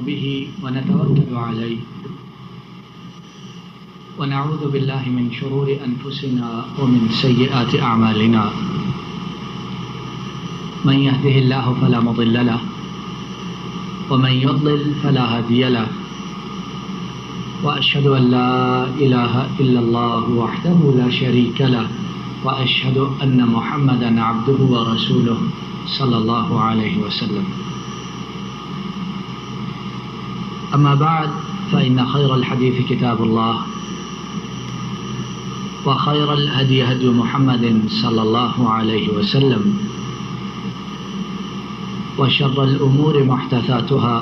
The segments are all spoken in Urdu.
به ونتوكل عليه ونعوذ بالله من شرور أنفسنا ومن سيئات أعمالنا من يهده الله فلا مضل له ومن يضلل فلا هادي له وأشهد أن لا إله إلا الله وحده لا شريك له وأشهد أن محمدا عبده ورسوله صلى الله عليه وسلم. أما بعد فإن خير الحديث كتاب الله وخير الهدي هدي محمد صلى الله عليه وسلم وشر الأمور محدثاتها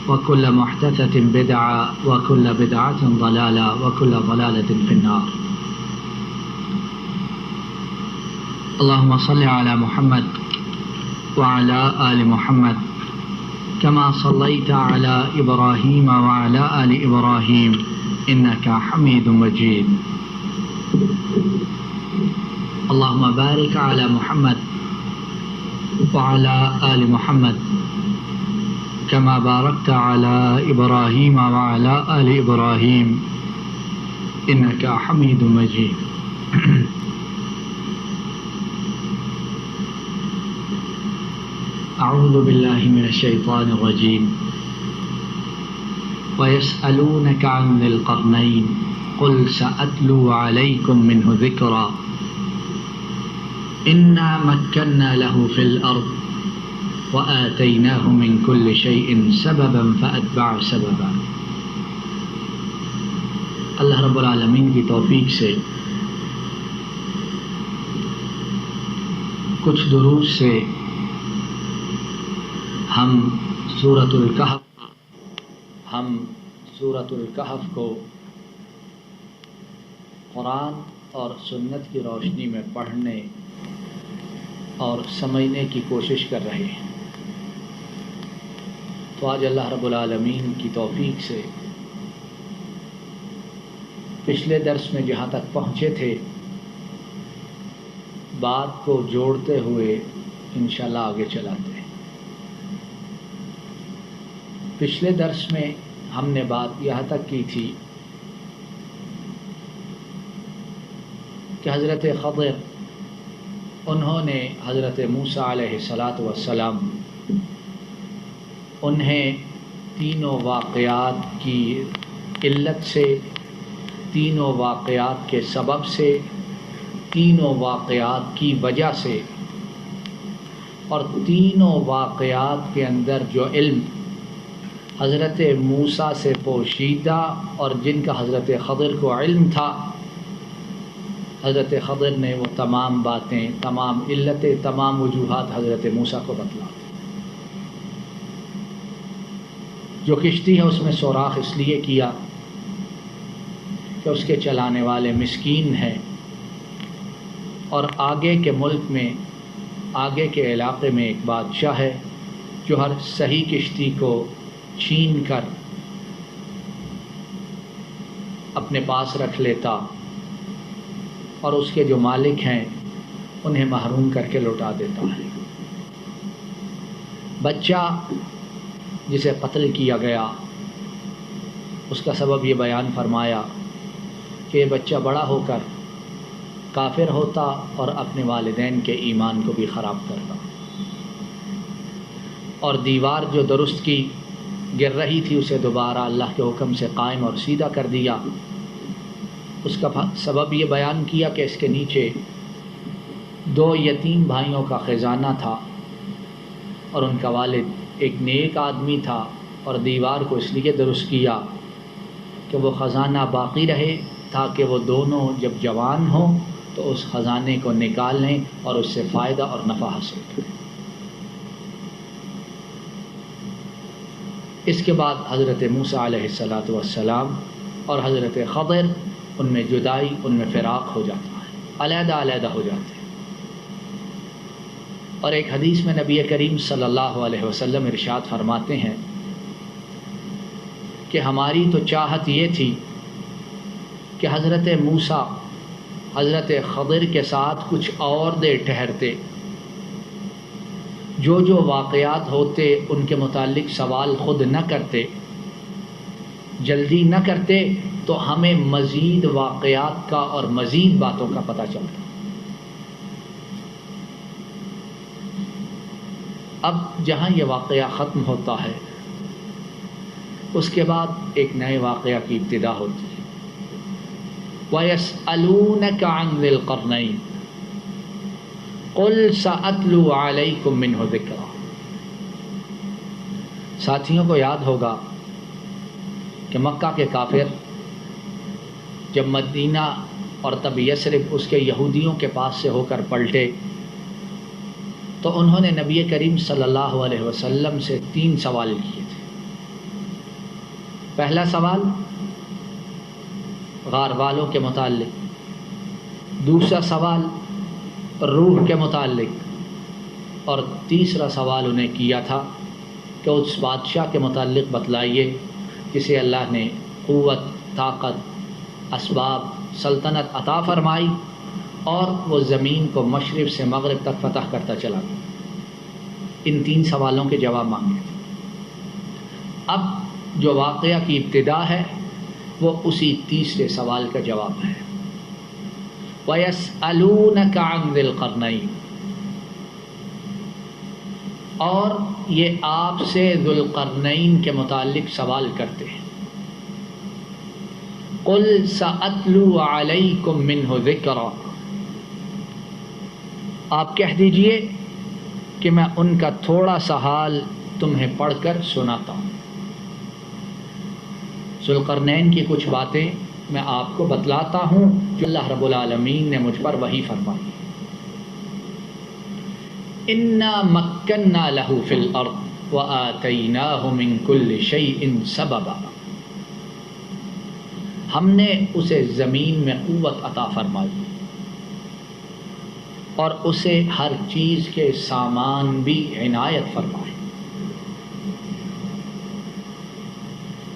وكل محدثة بدعة وكل بدعة ضلالة وكل ضلالة في النار. اللهم صل على محمد وعلى آل محمد كما صليت على إبراهيم وعلى آل إبراهيم إنك حميد مجيد. اللهم بارك على محمد وعلى آل محمد كما باركت على إبراهيم وعلى آل إبراهيم إنك حميد مجيد. أعوذ بالله من الشيطان الرجيم. ويسألونك عن ذي القرنين قل سأتلو عليكم منه ذكرا إنا مكنا له في الأرض وآتيناه من كل شيء سببا فأتبع سببا. اللہ رب العالمین کی توفیق سے کچھ دروس سے ہم سورۃ الکہف کو قرآن اور سنت کی روشنی میں پڑھنے اور سمجھنے کی کوشش کر رہے ہیں. تو آج اللہ رب العالمین کی توفیق سے پچھلے درس میں جہاں تک پہنچے تھے بات کو جوڑتے ہوئے انشاءاللہ آگے چلاتے ہیں. پچھلے درس میں ہم نے بات یہاں تک کی تھی کہ حضرت خضر انہوں نے حضرت موسیٰ علیہ السلام انہیں تینوں واقعات کی علت سے، تینوں واقعات کے سبب سے، تینوں واقعات کی وجہ سے اور تینوں واقعات کے اندر جو علم حضرت موسیٰ سے پوشیدہ اور جن کا حضرت خضر کو علم تھا، حضرت خضر نے وہ تمام باتیں، تمام علتیں، تمام وجوہات حضرت موسیٰ کو بتلا. جو کشتی ہے اس میں سوراخ اس لیے کیا کہ اس کے چلانے والے مسکین ہیں اور آگے کے ملک میں، آگے کے علاقے میں ایک بادشاہ ہے جو ہر صحیح کشتی کو چھین کر اپنے پاس رکھ لیتا اور اس کے جو مالک ہیں انہیں محروم کر کے لوٹا دیتا ہے. بچہ جسے قتل کیا گیا اس کا سبب یہ بیان فرمایا کہ یہ بچہ بڑا ہو کر کافر ہوتا اور اپنے والدین کے ایمان کو بھی خراب کرتا اور دیوار جو درست کی گر رہی تھی اسے دوبارہ اللہ کے حکم سے قائم اور سیدھا کر دیا. اس کا سبب یہ بیان کیا کہ اس کے نیچے 2 یتیم بھائیوں کا خزانہ تھا اور ان کا والد ایک نیک آدمی تھا اور دیوار کو اس لیے درست کیا کہ وہ خزانہ باقی رہے تاکہ وہ دونوں جب جوان ہوں تو اس خزانے کو نکال لیں اور اس سے فائدہ اور نفع حاصل کریں. اس کے بعد حضرت موسیٰ علیہ السلام اور حضرت خضر ان میں جدائی، ان میں فراق ہو جاتا ہے، علیحدہ علیحدہ ہو جاتے ہیں. اور ایک حدیث میں نبی کریم صلی اللہ علیہ وسلم ارشاد فرماتے ہیں کہ ہماری تو چاہت یہ تھی کہ حضرت موسیٰ حضرت خضر کے ساتھ کچھ اور دیر ٹھہرتے جو جو واقعات ہوتے ان کے متعلق سوال خود نہ کرتے، جلدی نہ کرتے، تو ہمیں مزید واقعات کا اور مزید باتوں کا پتہ چلتا۔ اب جہاں یہ واقعہ ختم ہوتا ہے، اس کے بعد ایک نئے واقعہ کی ابتدا ہوتی ہے۔ وَيَسْأَلُونَكَ عَنْ ذِي الْقَرْنَيْنِ قُلْ سَأَتْلُو عَلَيْكُمْ مِنْهُ ذِكْرًا۔ ساتھیوں کو یاد ہوگا کہ مکہ کے کافر جب مدینہ اور تب یثرب اس کے یہودیوں کے پاس سے ہو کر پلٹے تو انہوں نے نبی کریم صلی اللہ علیہ وسلم سے 3 سوال کیے تھے۔ پہلا سوال غار والوں کے متعلق، دوسرا سوال روح کے متعلق، اور تیسرا سوال انہیں کیا تھا کہ اس بادشاہ کے متعلق بتلائیے جسے اللہ نے قوت، طاقت، اسباب، سلطنت عطا فرمائی اور وہ زمین کو مشرق سے مغرب تک فتح کرتا چلا گیا۔ ان 3 سوالوں کے جواب مانگے۔ اب جو واقعہ کی ابتدا ہے وہ اسی تیسرے سوال کا جواب ہے۔ وَيَسْأَلُونَكَ عَنْ ذِي الْقَرْنَيْنِ، اور یہ آپ سے ذو القرنین کے متعلق سوال کرتے ہیں۔ قُلْ سَأَتْلُو عَلَيْكُمْ مِنْهُ ذِكْرًا، آپ کہہ دیجئے کہ میں ان کا تھوڑا سا حال تمہیں پڑھ کر سناتا ہوں۔ ذو القرنین کی کچھ باتیں میں آپ کو بتلاتا ہوں جو اللہ رب العالمین نے مجھ پر وحی فرمائی۔ اِنَّا مَكَّنَّا لَهُ فِي الْأَرْضِ وَآتَيْنَاهُ مِنْ كُلِّ شَيْءٍ سَبَبًا، ہم نے اسے زمین میں قوت عطا فرمائی اور اسے ہر چیز کے سامان بھی عنایت فرمائے۔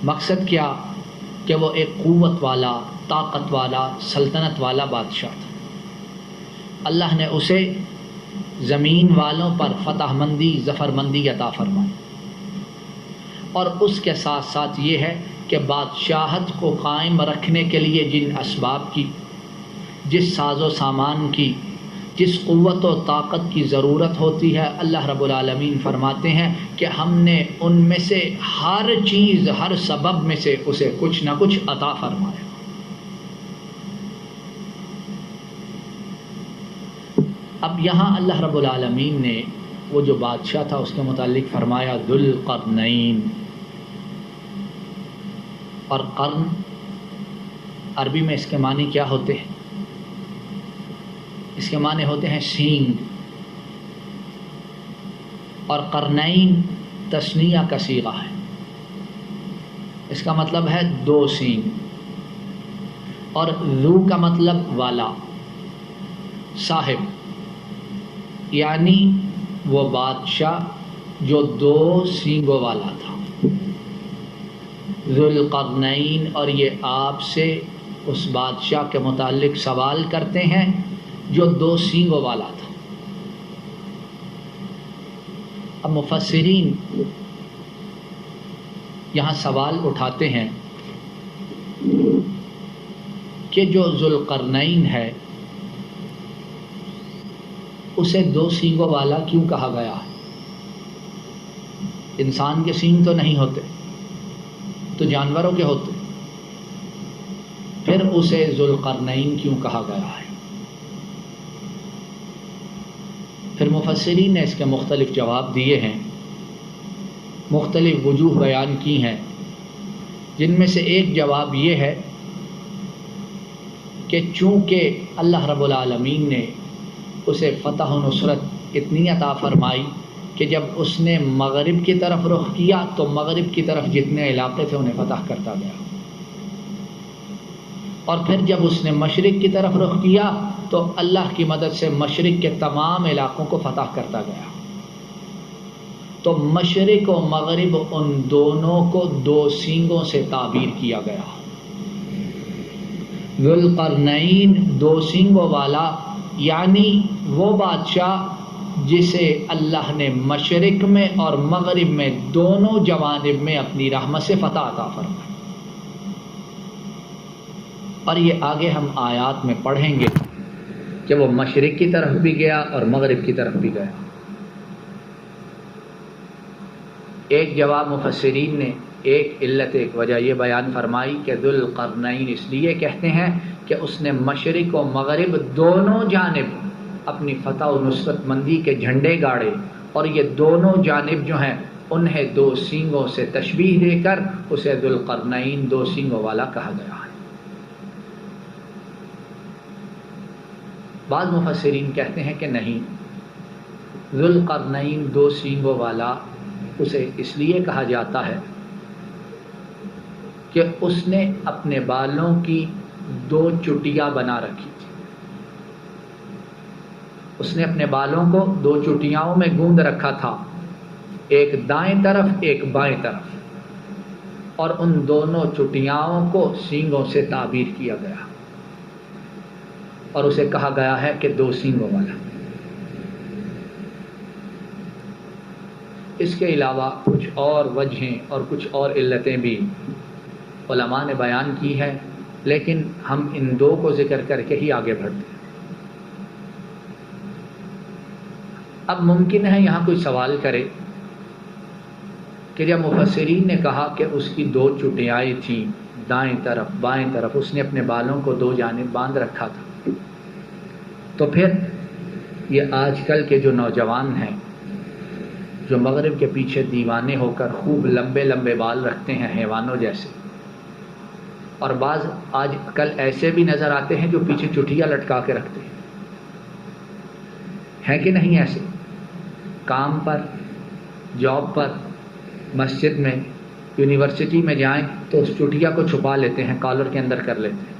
مقصد کیا کہ وہ ایک قوت والا، طاقت والا، سلطنت والا بادشاہ تھا۔ اللہ نے اسے زمین والوں پر فتح مندی، ظفر مندی عطا فرمائی، اور اس کے ساتھ ساتھ یہ ہے کہ بادشاہت کو قائم رکھنے کے لیے جن اسباب کی، جس ساز و سامان کی، جس قوت و طاقت کی ضرورت ہوتی ہے، اللہ رب العالمین فرماتے ہیں کہ ہم نے ان میں سے ہر چیز، ہر سبب میں سے اسے کچھ نہ کچھ عطا فرمایا۔ اب یہاں اللہ رب العالمین نے وہ جو بادشاہ تھا اس کے متعلق فرمایا ذو القرنین، اور قرن عربی میں اس کے معنی کیا ہوتے ہیں؟ اس کے معنی ہوتے ہیں سینگ، اور قرنین تثنیہ کا صیغہ ہے، اس کا مطلب ہے 2 سینگ، اور ذو کا مطلب والا، صاحب، یعنی وہ بادشاہ جو 2 سینگوں والا تھا۔ ذو القرنین، اور یہ آپ سے اس بادشاہ کے متعلق سوال کرتے ہیں جو 2 سینگوں والا تھا۔ اب مفسرین یہاں سوال اٹھاتے ہیں کہ جو ذو القرنین ہے اسے 2 سینگوں والا کیوں کہا گیا ہے؟ انسان کے سینگ تو نہیں ہوتے، تو جانوروں کے ہوتے، پھر اسے ذو القرنین کیوں کہا گیا ہے؟ پھر مفسرین نے اس کے مختلف جواب دیے ہیں، مختلف وجوہ بیان کی ہیں، جن میں سے ایک جواب یہ ہے کہ چونکہ اللہ رب العالمین نے اسے فتح و نصرت اتنی عطا فرمائی کہ جب اس نے مغرب کی طرف رخ کیا تو مغرب کی طرف جتنے علاقے تھے انہیں فتح کرتا گیا، اور پھر جب اس نے مشرق کی طرف رخ کیا تو اللہ کی مدد سے مشرق کے تمام علاقوں کو فتح کرتا گیا۔ تو مشرق و مغرب ان دونوں کو 2 سینگوں سے تعبیر کیا گیا۔ ذو القرنین 2 سینگوں والا، یعنی وہ بادشاہ جسے اللہ نے مشرق میں اور مغرب میں دونوں جوانب میں اپنی رحمت سے فتح عطا فرمائی. اور یہ آگے ہم آیات میں پڑھیں گے کہ وہ مشرق کی طرف بھی گیا اور مغرب کی طرف بھی گیا. ایک جواب مفسرین نے ایک علت ایک وجہ یہ بیان فرمائی کہ ذو القرنین اس لیے کہتے ہیں کہ اس نے مشرق و مغرب دونوں جانب اپنی فتح و نصرت مندی کے جھنڈے گاڑے، اور یہ دونوں جانب جو ہیں انہیں دو سینگوں سے تشبیہ دے کر اسے ذو القرنین دو سینگوں والا کہا گیا ہے. بعض مفسرین کہتے ہیں کہ نہیں، ذو القرنین دو سینگوں والا اسے اس لیے کہا جاتا ہے کہ اس نے اپنے بالوں کی دو چٹیاں بنا رکھی تھی. اس نے اپنے بالوں کو دو چٹیاؤں میں گوندھ رکھا تھا، ایک دائیں طرف ایک بائیں طرف، اور ان دونوں چٹیاؤں کو سینگوں سے تعبیر کیا گیا اور اسے کہا گیا ہے کہ دو سینگوں والا. اس کے علاوہ کچھ اور وجہیں اور کچھ اور علتیں بھی علماء نے بیان کی ہے، لیکن ہم ان دو کو ذکر کر کے ہی آگے بڑھتے ہیں. اب ممکن ہے یہاں کوئی سوال کرے کہ جب مفسرین نے کہا کہ اس کی دو چٹیائیں تھیں دائیں طرف بائیں طرف، اس نے اپنے بالوں کو دو جانب باندھ رکھا تھا، تو پھر یہ آج کل کے جو نوجوان ہیں جو مغرب کے پیچھے دیوانے ہو کر خوب لمبے لمبے بال رکھتے ہیں حیوانوں جیسے، اور بعض آج کل ایسے بھی نظر آتے ہیں جو پیچھے چٹیاں لٹکا کے رکھتے ہیں کہ نہیں؟ ایسے کام پر، جاب پر، مسجد میں، یونیورسٹی میں جائیں تو اس چٹیا کو چھپا لیتے ہیں، کالر کے اندر کر لیتے ہیں،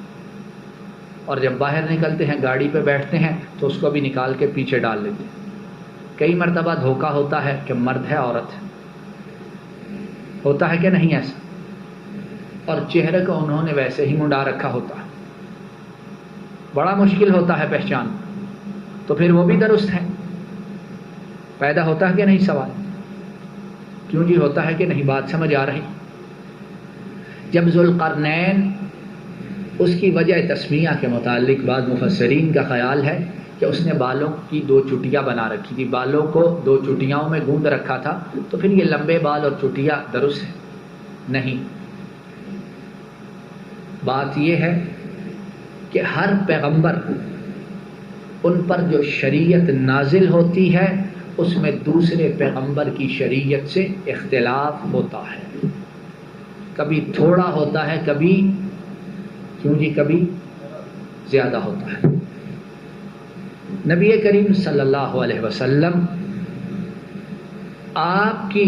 اور جب باہر نکلتے ہیں گاڑی پہ بیٹھتے ہیں تو اس کو بھی نکال کے پیچھے ڈال لیتے ہیں. کئی مرتبہ دھوکہ ہوتا ہے کہ مرد ہے عورت ہے، ہوتا ہے کہ نہیں ایسا؟ اور چہرے کو انہوں نے ویسے ہی منڈا رکھا ہوتا ہے، بڑا مشکل ہوتا ہے پہچان. تو پھر وہ بھی درست ہے. پیدا ہوتا ہے کہ نہیں سوال؟ کیوں جی ہوتا ہے کہ نہیں؟ بات سمجھ آ رہی؟ جب ذوالقرنین، اس کی وجہ تسمیہ کے متعلق بعض مفسرین کا خیال ہے کہ اس نے بالوں کی دو چٹیاں بنا رکھی تھی، بالوں کو دو چٹیاؤں میں گوندھ رکھا تھا، تو پھر یہ لمبے بال اور چٹیاں درست ہے؟ نہیں. بات یہ ہے کہ ہر پیغمبر ان پر جو شریعت نازل ہوتی ہے اس میں دوسرے پیغمبر کی شریعت سے اختلاف ہوتا ہے. کبھی تھوڑا ہوتا ہے، کبھی کیوں جی کبھی زیادہ ہوتا ہے. نبی کریم صلی اللہ علیہ وسلم آپ کی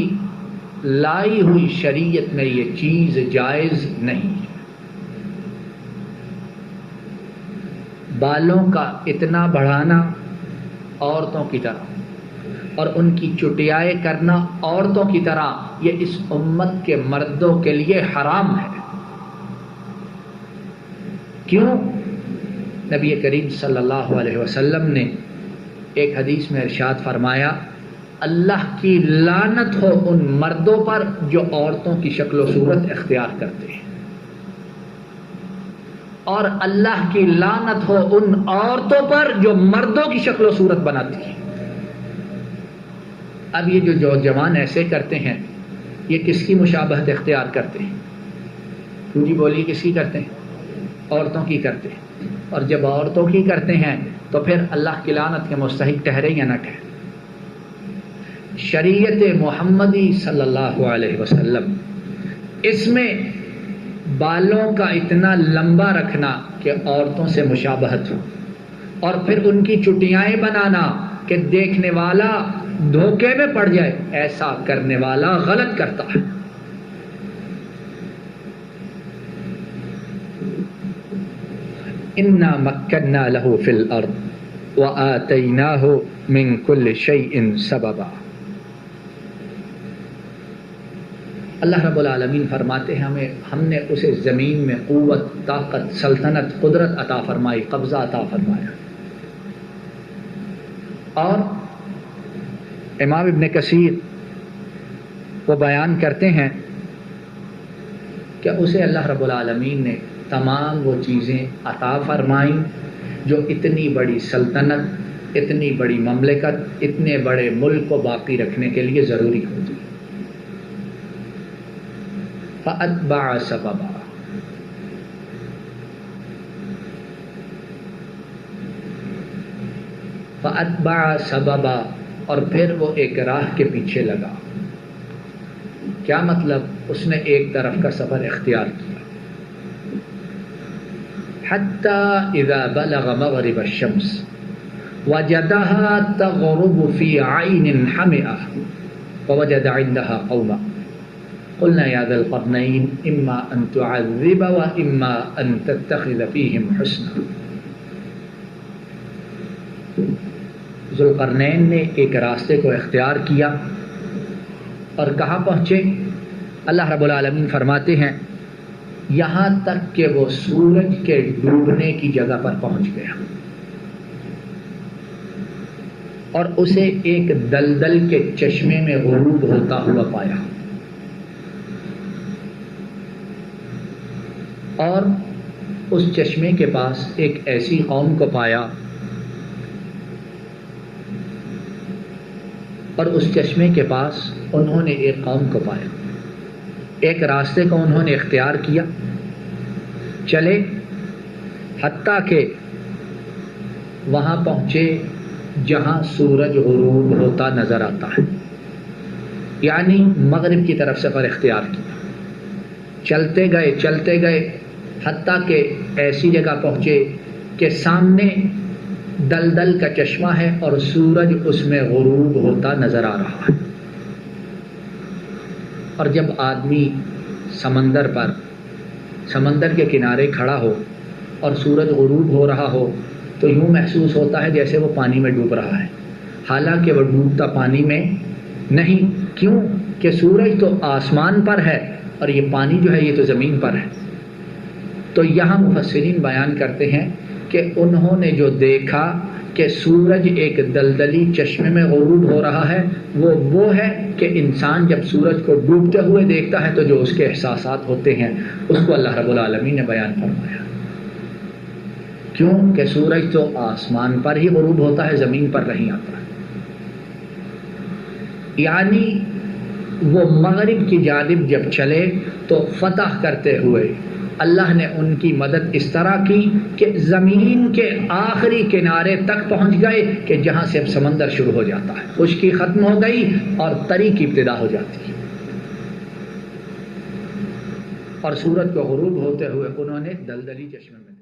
لائی ہوئی شریعت میں یہ چیز جائز نہیں ہے. بالوں کا اتنا بڑھانا عورتوں کی طرح اور ان کی چٹیائیں کرنا عورتوں کی طرح یہ اس امت کے مردوں کے لیے حرام ہے. کیوں؟ نبی کریم صلی اللہ علیہ وسلم نے ایک حدیث میں ارشاد فرمایا، اللہ کی لعنت ہو ان مردوں پر جو عورتوں کی شکل و صورت اختیار کرتے ہیں، اور اللہ کی لعنت ہو ان عورتوں پر جو مردوں کی شکل و صورت بناتی ہیں. اب یہ جو جوان ایسے کرتے ہیں یہ کس کی مشابہت اختیار کرتے ہیں؟ کیوں جی بولیے کس کی کرتے ہیں؟ عورتوں کی کرتے ہیں. اور جب عورتوں کی کرتے ہیں تو پھر اللہ کی لعنت کے مستحق ٹھہرے یا نہ ٹھہرے؟ شریعت محمدی صلی اللہ علیہ وسلم اس میں بالوں کا اتنا لمبا رکھنا کہ عورتوں سے مشابہت ہو، اور پھر ان کی چٹیائیں بنانا کہ دیکھنے والا دھوکے میں پڑ جائے، ایسا کرنے والا غلط کرتا ہے. انا مکننا له فی الارض وآتیناہ من کل شیء سببا. اللہ رب العالمین فرماتے ہیں ہم نے اسے زمین میں قوت، طاقت، سلطنت، قدرت عطا فرمائی، قبضہ عطا فرمایا، اور امام ابن کثیر وہ بیان کرتے ہیں کہ اسے اللہ رب العالمین نے تمام وہ چیزیں عطا فرمائیں جو اتنی بڑی سلطنت، اتنی بڑی مملکت، اتنے بڑے ملک کو باقی رکھنے کے لیے ضروری ہوتی. فَأَتْبَعَ سَبَبًا، فَأَتْبَعَ سَبَبًا، اور پھر وہ ایک راہ کے پیچھے لگا. کیا مطلب؟ اس نے ایک طرف کا سفر اختیار کیا. حَتَّى إِذَا بَلَغَ مَغْرِبَ الشَّمْسِ وَجَدَهَا تَغْرُبُ فِي عَيْنٍ حَمِئَةٍ فَوَجَدَ عِنْدَهَا قَوْمًا قُلْنَا يَا ذَا الْقَرْنَيْنِ إِمَّا أَن تُعَذِّبَ وَإِمَّا أَن تَتَّخِذَ فِيهِمْ حُسْنًا. ذوالقرنین نے ایک راستے کو اختیار کیا اور کہاں پہنچے؟ اللہ رب العالمین فرماتے ہیں یہاں تک کہ وہ سورج کے ڈوبنے کی جگہ پر پہنچ گیا اور اسے ایک دلدل کے چشمے میں غروب ہوتا ہوا پایا، اور اس چشمے کے پاس ایک ایسی قوم کو پایا، اور اس چشمے کے پاس انہوں نے ایک قوم کو پایا. ایک راستے کو انہوں نے اختیار کیا، چلے حتیٰ کہ وہاں پہنچے جہاں سورج غروب ہوتا نظر آتا ہے، یعنی مغرب کی طرف سفر اختیار کیا. چلتے گئے حتیٰ کہ ایسی جگہ پہنچے کہ سامنے دلدل کا چشمہ ہے اور سورج اس میں غروب ہوتا نظر آ رہا ہے. اور جب آدمی سمندر کے کنارے کھڑا ہو اور سورج غروب ہو رہا ہو تو یوں محسوس ہوتا ہے جیسے وہ پانی میں ڈوب رہا ہے، حالانکہ وہ ڈوبتا پانی میں نہیں. کیوں کہ سورج تو آسمان پر ہے اور یہ پانی جو ہے یہ تو زمین پر ہے. تو یہاں مفسرین بیان کرتے ہیں کہ انہوں نے جو دیکھا کہ سورج ایک دلدلی چشمے میں غروب ہو رہا ہے وہ ہے کہ انسان جب سورج کو ڈوبتے ہوئے دیکھتا ہے تو جو اس کے احساسات ہوتے ہیں اس کو اللہ رب العالمین نے بیان فرمایا. کیوں کہ سورج تو آسمان پر ہی غروب ہوتا ہے، زمین پر نہیں آتا ہے. یعنی وہ مغرب کی جانب جب چلے تو فتح کرتے ہوئے اللہ نے ان کی مدد اس طرح کی کہ زمین کے آخری کنارے تک پہنچ گئے کہ جہاں سے اب سمندر شروع ہو جاتا ہے، خشکی ختم ہو گئی اور تری کی ابتدا ہو جاتی ہے. اور سورج کو غروب ہوتے ہوئے انہوں نے دلدلی چشمے میں